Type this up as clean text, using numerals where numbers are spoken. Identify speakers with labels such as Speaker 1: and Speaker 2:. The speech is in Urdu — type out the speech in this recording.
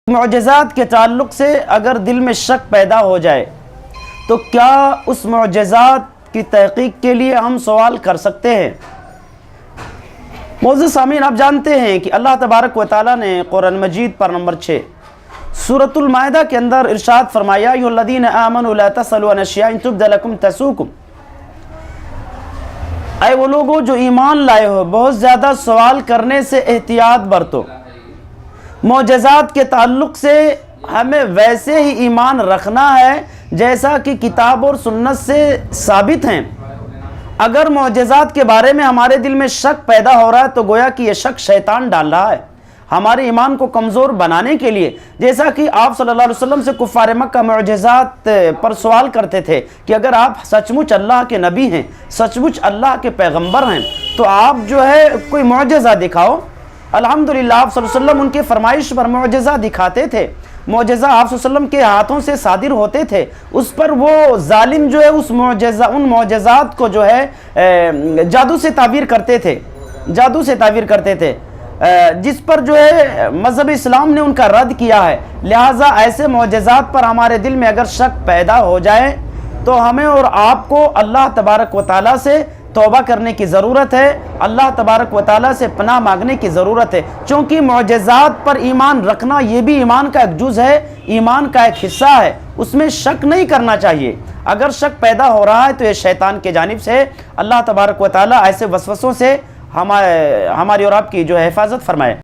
Speaker 1: معجزات کے تعلق سے اگر دل میں شک پیدا ہو جائے تو کیا اس معجزات کی تحقیق کے لیے ہم سوال کر سکتے ہیں؟ معزز سامعین، آپ جانتے ہیں کہ اللہ تبارک و تعالیٰ نے قرآن مجید پر نمبر 6 سورۃ المائدہ کے اندر ارشاد فرمایا یا ایھا الذین آمنوا لا تسألوا عن اشیاء ان تبد لکم تسؤکم، اے وہ لوگوں جو ایمان لائے ہو بہت زیادہ سوال کرنے سے احتیاط برتو۔ معجزات کے تعلق سے ہمیں ویسے ہی ایمان رکھنا ہے جیسا کہ کتاب اور سنت سے ثابت ہیں۔ اگر معجزات کے بارے میں ہمارے دل میں شک پیدا ہو رہا ہے تو گویا کہ یہ شک شیطان ڈال رہا ہے ہمارے ایمان کو کمزور بنانے کے لیے، جیسا کہ آپ صلی اللہ علیہ وسلم سے کفار مکہ معجزات پر سوال کرتے تھے کہ اگر آپ سچ مچ اللہ کے نبی ہیں، سچ مچ اللہ کے پیغمبر ہیں تو آپ جو ہے کوئی معجزہ دکھاؤ۔ الحمدللہ آپ صلی اللہ علیہ وسلم ان کے فرمائش پر معجزہ دکھاتے تھے، معجزہ آپ صلی اللہ علیہ وسلم کے ہاتھوں سے صادر ہوتے تھے، اس پر وہ ظالم جو ہے ان معجزات کو جو ہے جادو سے تعبیر کرتے تھے، جس پر جو ہے مذہب اسلام نے ان کا رد کیا ہے۔ لہٰذا ایسے معجزات پر ہمارے دل میں اگر شک پیدا ہو جائے تو ہمیں اور آپ کو اللہ تبارک و تعالیٰ سے توبہ کرنے کی ضرورت ہے، اللہ تبارک و تعالیٰ سے پناہ مانگنے کی ضرورت ہے، چونکہ معجزات پر ایمان رکھنا یہ بھی ایمان کا ایک جز ہے، ایمان کا ایک حصہ ہے، اس میں شک نہیں کرنا چاہیے۔ اگر شک پیدا ہو رہا ہے تو یہ شیطان کی جانب سے۔ اللہ تبارک و تعالیٰ ایسے وسوسوں سے ہماری اور آپ کی جو ہے حفاظت فرمائے۔